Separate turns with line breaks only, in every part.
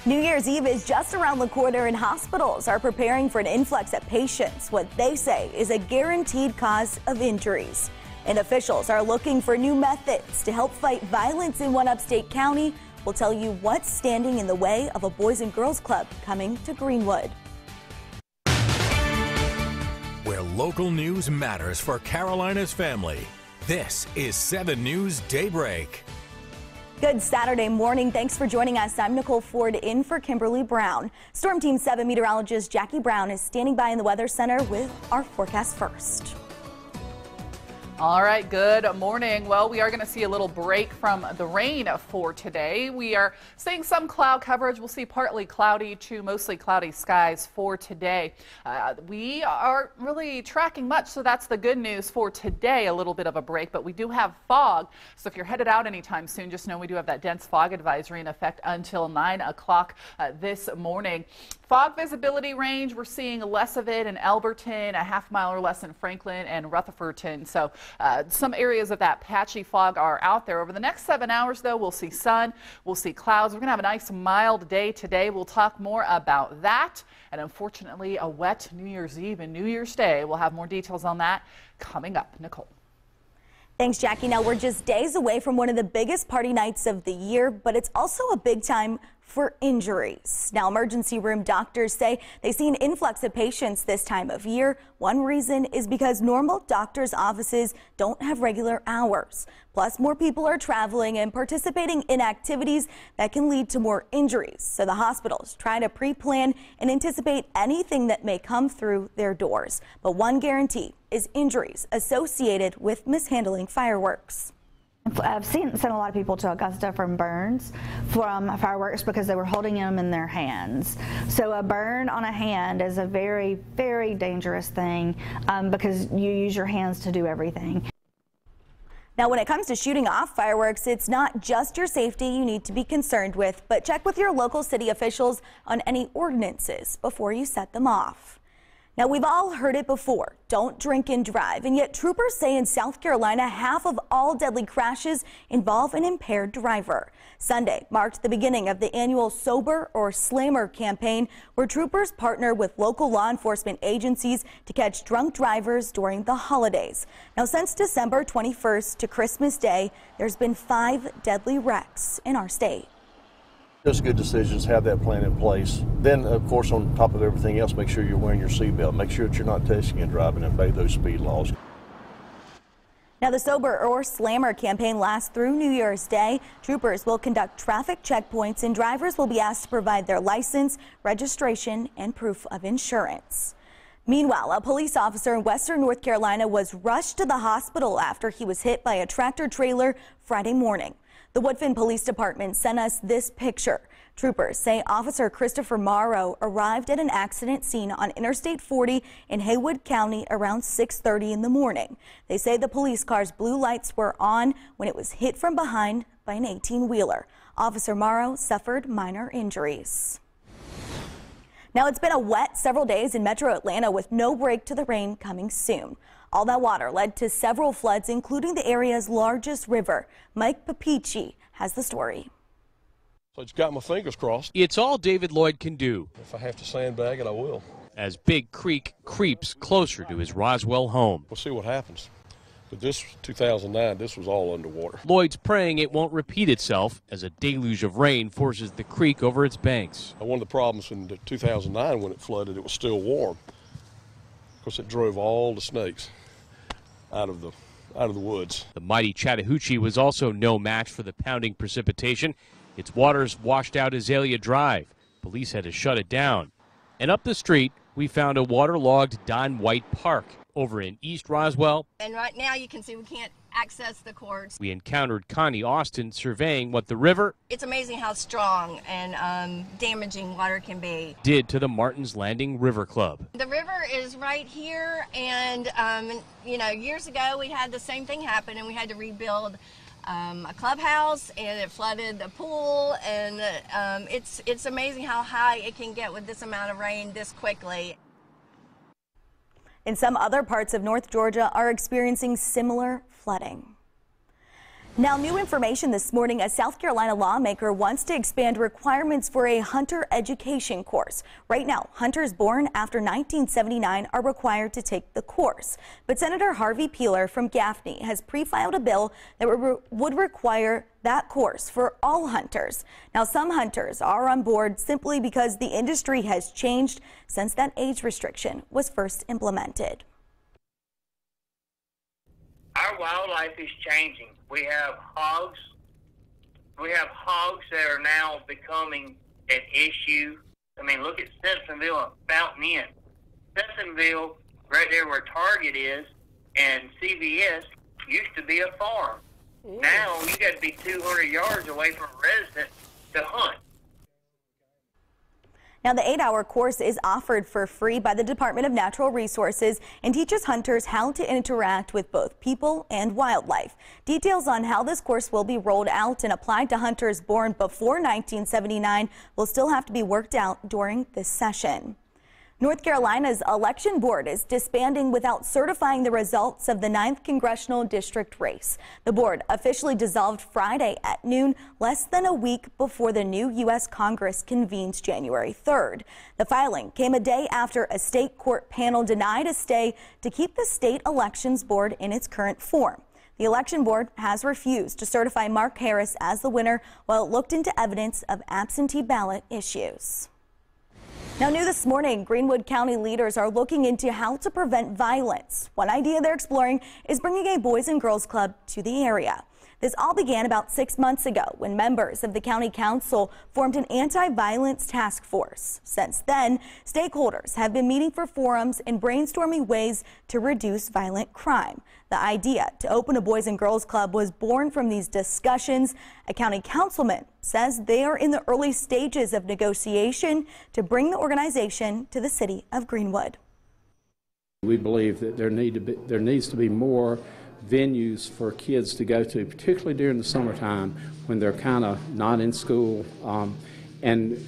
New Year's Eve is just around the corner and hospitals are preparing for an influx of patients, what they say is a guaranteed cause of injuries. And officials are looking for new methods to help fight violence in one upstate county. We'll tell you what's standing in the way of a Boys and Girls Club coming to Greenwood.
Where local news matters for Carolina's family. This is 7 News Daybreak.
Good Saturday morning. Thanks for joining us. I'm Nicole Ford in for Kimberly Brown. Storm Team 7 meteorologist Jackie Brown is standing by in the Weather Center with our forecast first.
All right, good morning. Well, we are going to see a little break from the rain for today. We are seeing some cloud coverage. We'll see partly cloudy to mostly cloudy skies for today. We aren't really tracking much, so that's the good news for today, a little bit of a break, but we do have fog. So if you're headed out anytime soon, just know we do have that dense fog advisory in effect until 9 o'clock this morning. Fog visibility range, we're seeing less of it in Elberton, a half-mile or less in Franklin and Rutherfordton. So some areas of that patchy fog are out there. Over the next 7 hours, though, we'll see sun, we'll see clouds. We're going to have a nice mild day today. We'll talk more about that. And unfortunately, a wet New Year's Eve and New Year's Day. We'll have more details on that coming up. Nicole.
Thanks, Jackie. Now, we're just days away from one of the biggest party nights of the year, but it's also a big time for injuries. Now, emergency room doctors say they see an influx of patients this time of year. One reason is because normal doctors' offices don't have regular hours. Plus, more people are traveling and participating in activities that can lead to more injuries. So the hospitals try to pre-plan and anticipate anything that may come through their doors. But one guarantee is injuries associated with mishandling fireworks.
I've sent a lot of people to Augusta from burns from fireworks because they were holding them in their hands. So a burn on a hand is a very, very dangerous thing because you use your hands to do everything.
Now, when it comes to shooting off fireworks, it's not just your safety you need to be concerned with, but check with your local city officials on any ordinances before you set them off. Now, we've all heard it before. Don't drink and drive. And yet troopers say in South Carolina, half of all deadly crashes involve an impaired driver. Sunday marked the beginning of the annual Sober or Slammer campaign, where troopers partner with local law enforcement agencies to catch drunk drivers during the holidays. Now, since December 21st to Christmas Day, there's been 5 deadly wrecks in our state.
Just good decisions, have that plan in place. Then, of course, on top of everything else, make sure you're wearing your seatbelt. Make sure that you're not texting and driving and obey those speed laws.
Now, the Sober or Slammer campaign lasts through New Year's Day. Troopers will conduct traffic checkpoints and drivers will be asked to provide their license, registration, and proof of insurance. Meanwhile, a police officer in Western North Carolina was rushed to the hospital after he was hit by a tractor trailer Friday morning. The Woodfin Police Department sent us this picture. Troopers say Officer Christopher Morrow arrived at an accident scene on Interstate 40 in Haywood County around 6:30 in the morning. They say the police car's blue lights were on when it was hit from behind by an 18-wheeler. Officer Morrow suffered minor injuries. Now, it's been a wet several days in Metro Atlanta with no break to the rain coming soon. All that water led to several floods, including the area's largest river. Mike Papici has the story.
So I just got my fingers crossed.
It's all David Lloyd can do.
If I have to sandbag it, I will.
As Big Creek creeps closer to his Roswell home.
We'll see what happens. But this 2009, this was all underwater.
Lloyd's praying it won't repeat itself as a deluge of rain forces the creek over its banks.
One of the problems in 2009 when it flooded, it was still warm. Of course, it drove all the snakes out of the woods.
The mighty Chattahoochee was also no match for the pounding precipitation. Its waters washed out Azalea Drive. Police had to shut it down. And up the street, we found a waterlogged Don White Park over in East Roswell.
And right now you can see we can't access the courts.
We encountered Connie Austin surveying what the river,
it's amazing how strong and damaging water can be,
did to the Martin's Landing River Club.
The river is right here, and you know, years ago we had the same thing happen and we had to rebuild a clubhouse, and it flooded the pool, and it's amazing how high it can get with this amount of rain this quickly.
And some other parts of North Georgia are experiencing similar flooding. Now, new information this morning. A South Carolina lawmaker wants to expand requirements for a hunter education course. Right now, hunters born after 1979 are required to take the course. But Senator Harvey Peeler from Gaffney has pre-filed a bill that would require that course for all hunters. Now, some hunters are on board simply because the industry has changed since that age restriction was first implemented.
Our wildlife is changing. We have hogs. We have hogs that are now becoming an issue. I mean, look at Simpsonville and Fountain Inn. Simpsonville, right there where Target is, and CVS used to be a farm. Now you got to be 200 yards away from a resident to hunt.
Now, the 8-hour course is offered for free by the Department of Natural Resources and teaches hunters how to interact with both people and wildlife. Details on how this course will be rolled out and applied to hunters born before 1979 will still have to be worked out during this session. North Carolina's election board is disbanding without certifying the results of the 9th congressional district race. The board officially dissolved Friday at noon, less than a week before the new U.S. Congress convenes January 3rd. The filing came a day after a state court panel denied a stay to keep the state elections board in its current form. The election board has refused to certify Mark Harris as the winner while it looked into evidence of absentee ballot issues. Now, new this morning, Greenwood County leaders are looking into how to prevent violence. One idea they're exploring is bringing a Boys and Girls Club to the area. This all began about 6 months ago when members of the county council formed an anti-violence task force. Since then, stakeholders have been meeting for forums and brainstorming ways to reduce violent crime. The idea to open a Boys and Girls Club was born from these discussions. A county councilman says they are in the early stages of negotiation to bring the organization to the city of Greenwood.
We believe that there needs to be more venues for kids to go to, particularly during the summertime when they're kind of not in school, and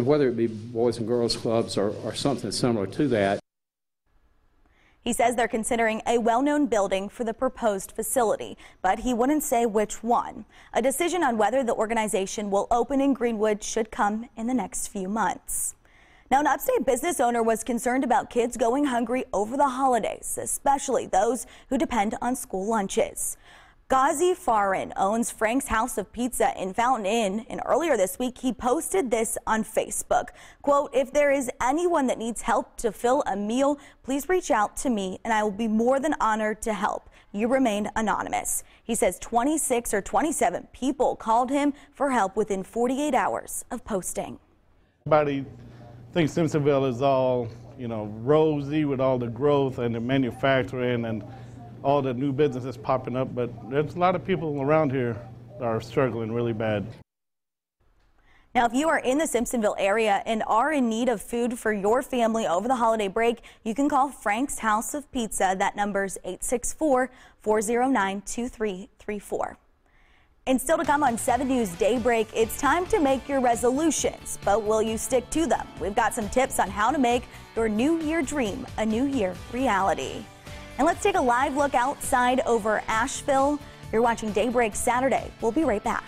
whether it be Boys and Girls Clubs or something similar to that.
He says they're considering a well-known building for the proposed facility, but he wouldn't say which one. A decision on whether the organization will open in Greenwood should come in the next few months. Now, an upstate business owner was concerned about kids going hungry over the holidays, especially those who depend on school lunches. Ghazi Farin owns Frank's House of Pizza in Fountain Inn, and earlier this week he posted this on Facebook. Quote, "If there is anyone that needs help to fill a meal, please reach out to me and I will be more than honored to help. You remain anonymous." He says 26 or 27 people called him for help within 48 hours of posting.
Everybody thinks Simpsonville is all, rosy with all the growth and the manufacturing and all the new businesses popping up, but there's a lot of people around here that are struggling really bad.
Now, if you are in the Simpsonville area and are in need of food for your family over the holiday break, you can call Frank's House of Pizza. That number's 864-409-2334. And still to come on 7 News Daybreak, it's time to make your resolutions, but will you stick to them? We've got some tips on how to make your New Year dream a New Year reality. And let's take a live look outside over Asheville. You're watching Daybreak Saturday. We'll be right back.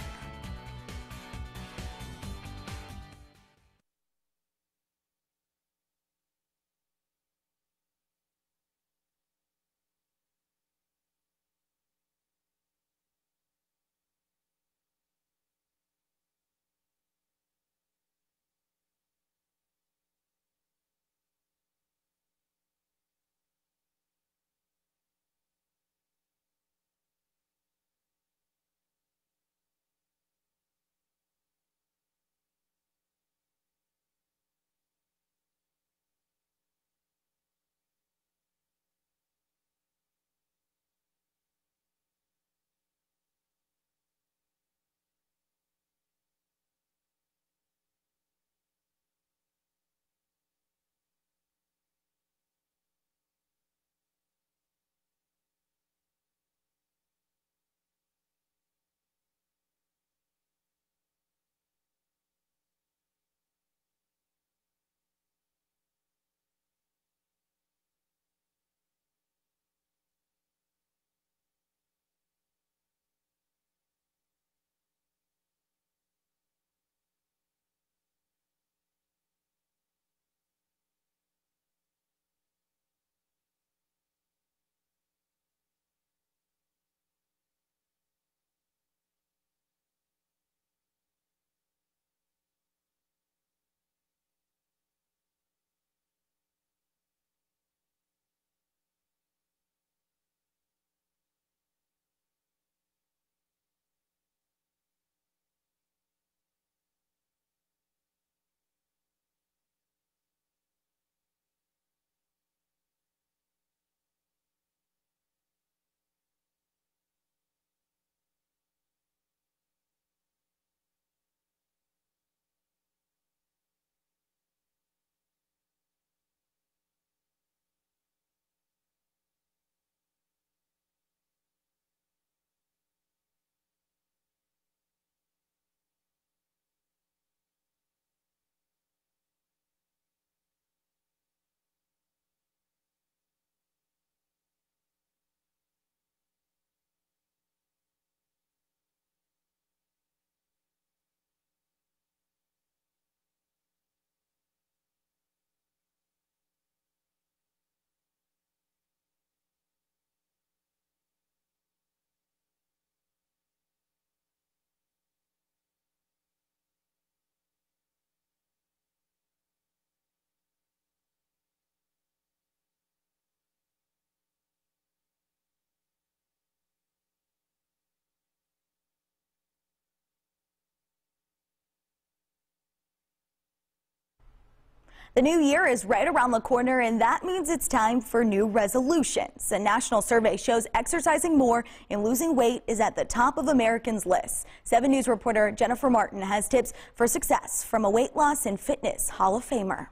The new year is right around the corner, and that means it's time for new resolutions. A national survey shows exercising more and losing weight is at the top of Americans' lists. 7 News reporter Jennifer Martin has tips for success from a weight loss and fitness Hall of Famer.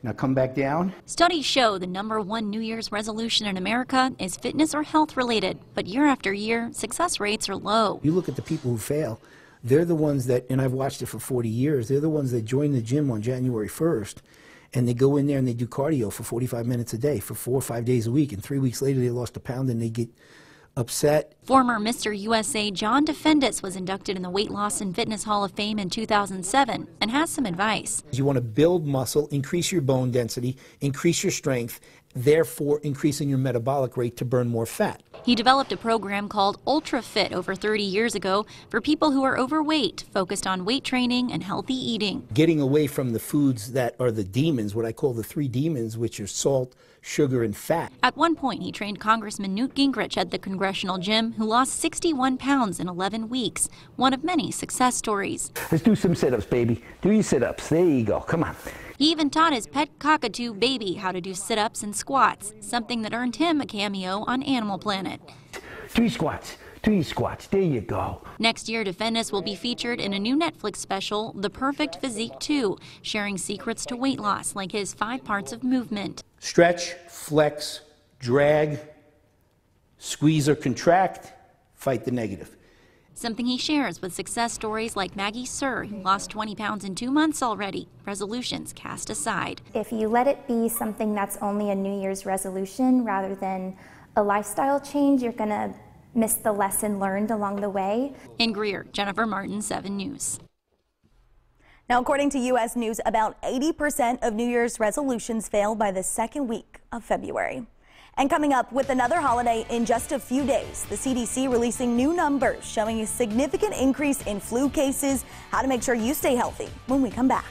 Now come back down.
Studies show the #1 New Year's resolution in America is fitness or health related, but year after year, success rates are low.
You look at the people who fail, they're the ones that, and I've watched it for 40 years, they're the ones that join the gym on January 1st, and they go in there and they do cardio for 45 minutes a day for 4 or 5 days a week, and 3 weeks later they lost a pound and they get upset.
Former Mr. USA John Defendis was inducted in the Weight Loss and Fitness Hall of Fame in 2007 and has some advice.
You want to build muscle, increase your bone density, increase your strength, therefore increasing your metabolic rate to burn more fat.
He developed a program called Ultra Fit over 30 years ago for people who are overweight, focused on weight training and healthy eating.
Getting away from the foods that are the demons, what I call the 3 demons, which are salt, sugar, and fat.
At one point, he trained Congressman Newt Gingrich at the congressional gym, who lost 61 pounds in 11 weeks, one of many success stories.
Let's do some sit-ups, baby. Do your sit-ups. There you go. Come on.
He even taught his pet cockatoo, Baby, how to do sit-ups and squats, something that earned him a cameo on Animal Planet.
Do your squats. Do your squats. There you go.
Next year, Defendis will be featured in a new Netflix special, The Perfect Physique 2, sharing secrets to weight loss, like his 5 parts of movement.
Stretch, flex, drag, squeeze or contract, fight the negative.
Something he shares with success stories like Maggie Sir, who lost 20 pounds in 2 months already. Resolutions cast aside.
If you let it be something that's only a New Year's resolution rather than a lifestyle change, you're going to miss the lesson learned along the way.
In Greer, Jennifer Martin, 7 News.
Now, according to U.S. News, about 80% of New Year's resolutions fail by the second week of February. And coming up with another holiday in just a few days, the CDC releasing new numbers showing a significant increase in flu cases. How to make sure you stay healthy when we come back.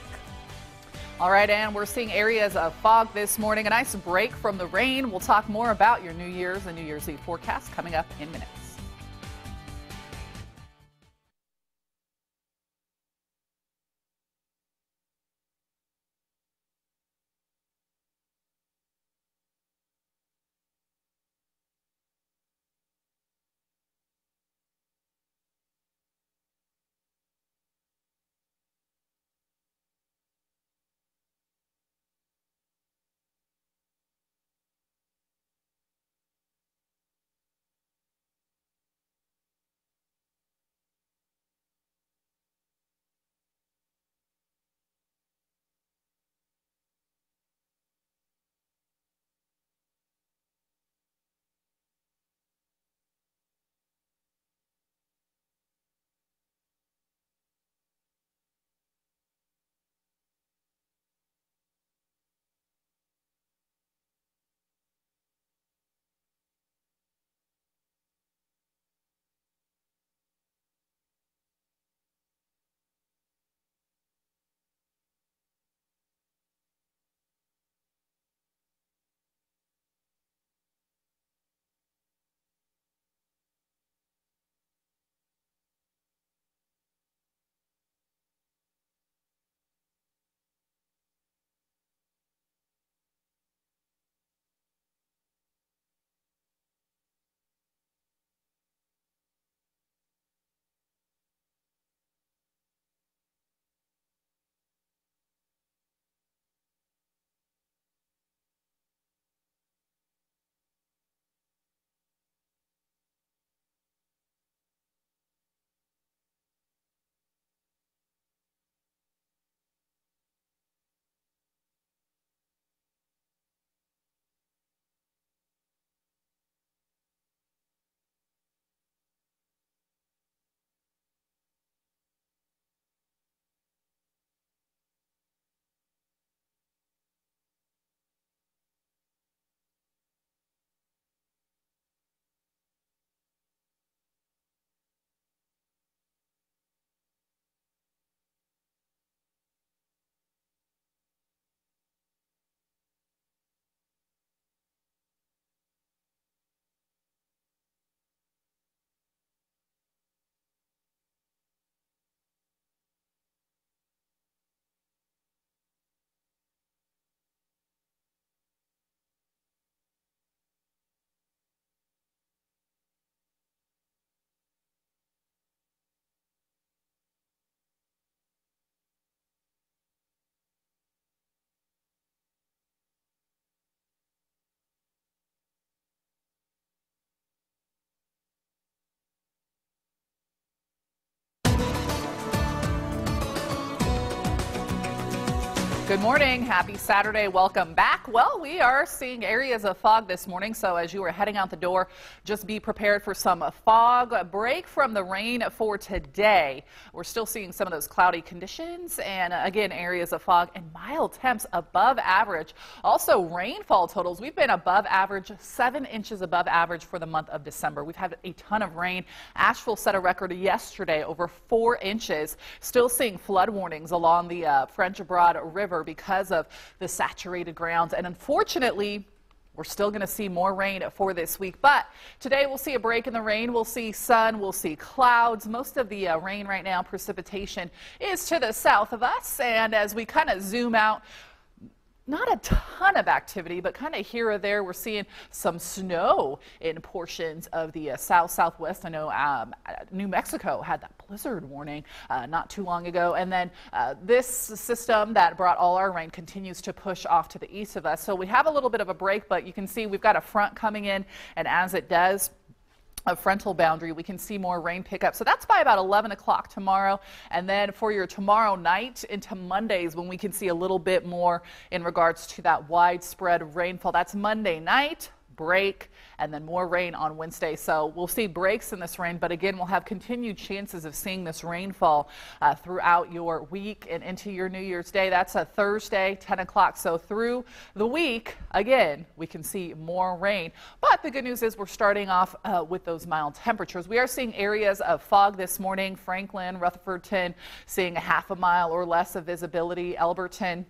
All right, and we're seeing areas of fog this morning. A nice break from the rain. We'll talk more about your New Year's and New Year's Eve forecast coming up in minutes. Good morning. Happy Saturday. Welcome back. Well, we are seeing areas of fog this morning, so as you are heading out the door, just be prepared for some fog. A break from the rain for today. We're still seeing some of those cloudy conditions and again, areas of fog and mild temps above average. Also, rainfall totals. We've been above average, 7 inches above average for the month of December. We've had a ton of rain. Asheville set a record yesterday, over 4 inches. Still seeing flood warnings along the French Broad River because of the saturated grounds, and unfortunately we're still going to see more rain for this week. But today we'll see a break in the rain. We'll see sun, we'll see clouds. Most of the rain right now, precipitation, is to the south of us, and as we kind of zoom out, not a ton of activity, but kind of here or there, we're seeing some snow in portions of the southwest. I know New Mexico had that blizzard warning not too long ago. And then this system that brought all our rain continues to push off to the east of us. So we have a little bit of a break, but you can see we've got a front coming in, and as it does, a frontal boundary, we can see more rain pickup. So that's by about 11 o'clock tomorrow. And then for your tomorrow night into Mondays, when we can see a little bit more in regards to that widespread rainfall. That's Monday night, break, and then more rain on Wednesday. So we'll see breaks in this rain, but again, we'll have continued chances of seeing this rainfall throughout your week and into your New Year's Day. That's a Thursday, 10 o'clock. So through the week, again, we can see more rain. But the good news is we're starting off with those mild temperatures. We are seeing areas of fog this morning. Franklin, Rutherfordton, seeing a half a mile or less of visibility. Elberton.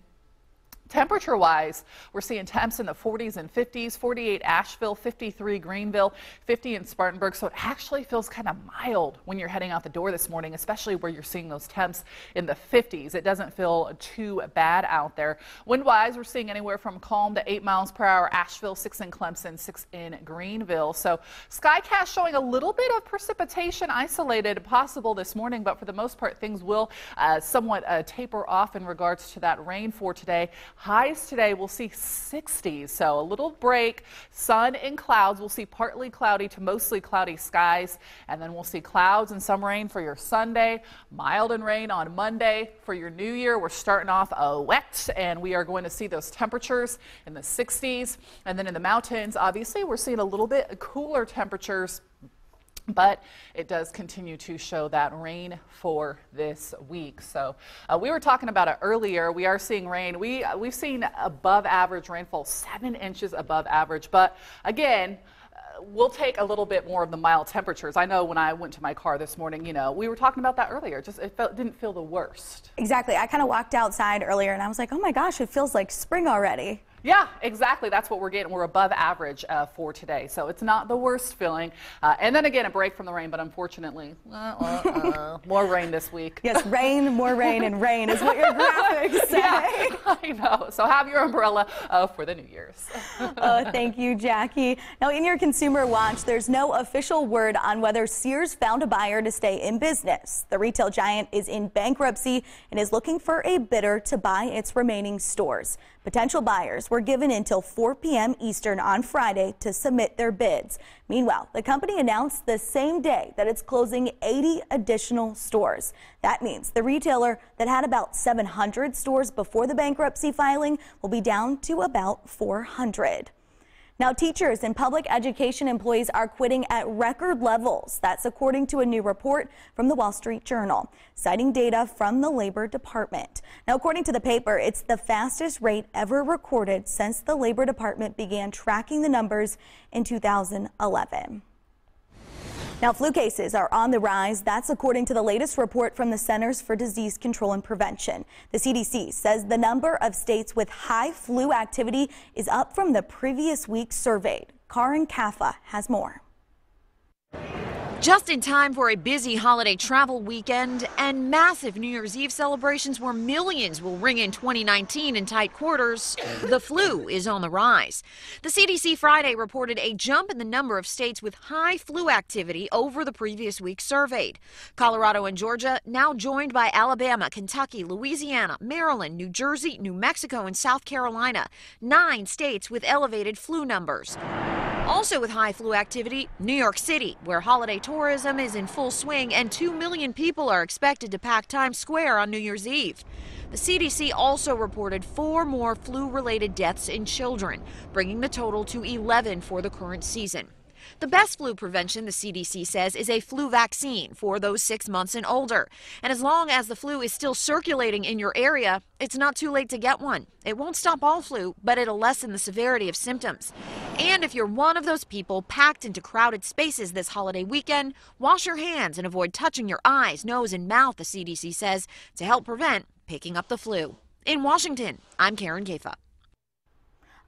Temperature-wise, we're seeing temps in the 40s and 50s, 48 Asheville, 53 Greenville, 50 in Spartanburg. So it actually feels kind of mild when you're heading out the door this morning, especially where you're seeing those temps in the 50s. It doesn't feel too bad out there. Wind-wise, we're seeing anywhere from calm to 8 miles per hour. Asheville, 6 in Clemson, 6 in Greenville. So skycast showing a little bit of precipitation isolated possible this morning, but for the most part, things will somewhat taper off in regards to that rain for today. Highs today, we'll see 60s, so a little break, sun and clouds. We'll see partly cloudy to mostly cloudy skies, and then we'll see clouds and some rain for your Sunday, mild and rain on Monday. For your New Year, we're starting off wet, and we are going to see those temperatures in the 60s. And then in the mountains, obviously, we're seeing a little bit cooler temperatures, but it does continue to show that rain for this week. So we were talking about it earlier. We are seeing rain. We've seen above average rainfall, 7 inches above average. But again, we'll take a little bit more of the mild temperatures. I know when I went to my car this morning, you know, we were talking about that earlier. Just didn't feel the worst.
Exactly. I kind of walked outside earlier and I was like, oh my gosh, it feels like spring already.
Yeah, exactly. That's what we're getting. We're above average for today. So it's not the worst feeling. And then again, a break from the rain, but unfortunately, more rain this week.
Yes, rain, more rain, and rain is what your graphics say.
Yeah, I know. So have your umbrella for the New Year's.
Thank you, Jackie. Now, in your Consumer Watch, there's no official word on whether Sears found a buyer to stay in business. The retail giant is in bankruptcy and is looking for a bidder to buy its remaining stores. Potential buyers were given until 4 p.m. Eastern on Friday to submit their bids. Meanwhile, the company announced the same day that it's closing 80 additional stores. That means the retailer that had about 700 stores before the bankruptcy filing will be down to about 400. Now, teachers and public education employees are quitting at record levels. That's according to a new report from the Wall Street Journal, citing data from the Labor Department. Now, according to the paper, it's the fastest rate ever recorded since the Labor Department began tracking the numbers in 2011. Now, flu cases are on the rise. That's according to the latest report from the Centers for Disease Control and Prevention. The CDC says the number of states with high flu activity is up from the previous week surveyed. Karin Kaffa has more.
Just in time for a busy holiday travel weekend and massive New Year's Eve celebrations where millions will ring in 2019 in tight quarters, the flu is on the rise. The CDC Friday reported a jump in the number of states with high flu activity over the previous week surveyed. Colorado and Georgia now joined by Alabama, Kentucky, Louisiana, Maryland, New Jersey, New Mexico, and South Carolina. 9 states with elevated flu numbers. Also with high flu activity, New York City, where holiday tourism is in full swing and 2 million people are expected to pack Times Square on New Year's Eve. The CDC also reported 4 more flu-related deaths in children, bringing the total to 11 for the current season. The best flu prevention, the CDC says, is a flu vaccine for those 6 months and older. And as long as the flu is still circulating in your area, it's not too late to get one. It won't stop all flu, but it'll lessen the severity of symptoms. And if you're one of those people packed into crowded spaces this holiday weekend, wash your hands and avoid touching your eyes, nose, and mouth, the CDC says, to help prevent picking up the flu. In Washington, I'm Karen Kaifa.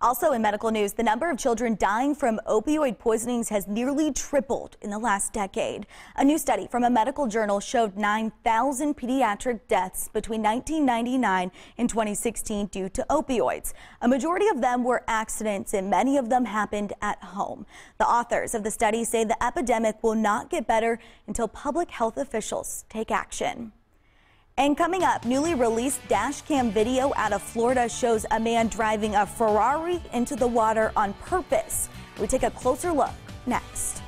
Also in medical news, the number of children dying from opioid poisonings has nearly tripled in the last decade. A new study from a medical journal showed 9,000 pediatric deaths between 1999 and 2016 due to opioids. A majority of them were accidents, and many of them happened at home. The authors of the study say the epidemic will not get better until public health officials take action. And coming up, newly released dash cam video out of Florida shows a man driving a Ferrari into the water on purpose. We take a closer look next.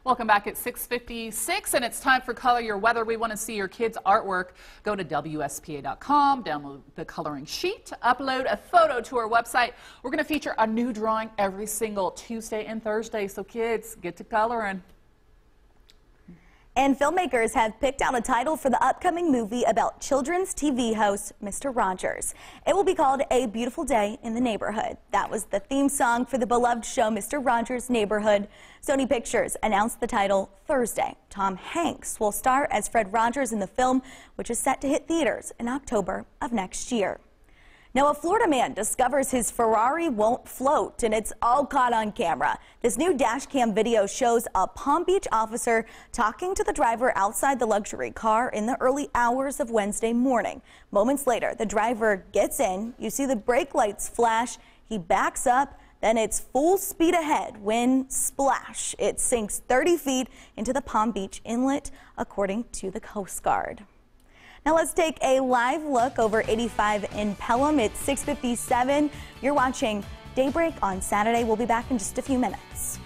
Welcome back at 6:56, and it's time for Color Your Weather. We want to see your kids' artwork. Go to WSPA.com, download the coloring sheet, upload a photo to our website. We're going to feature a new drawing every single Tuesday and Thursday, so kids, get to coloring.
And filmmakers have picked out a title for the upcoming movie about children's TV host Mr. Rogers. It will be called A Beautiful Day in the Neighborhood. That was the theme song for the beloved show Mr. Rogers' Neighborhood. Sony Pictures announced the title Thursday. Tom Hanks will star as Fred Rogers in the film, which is set to hit theaters in October of next year. Now, a Florida man discovers his Ferrari won't float, and it's all caught on camera. This new dash cam video shows a Palm Beach officer talking to the driver outside the luxury car in the early hours of Wednesday morning. Moments later, the driver gets in. You see the brake lights flash. He backs up. Then it's full speed ahead when, splash, it sinks 30 feet into the Palm Beach inlet, according to the Coast Guard. Now let's take a live look over 85 in Pelham. It's 6:57. You're watching Daybreak on Saturday. We'll be back in just a few minutes.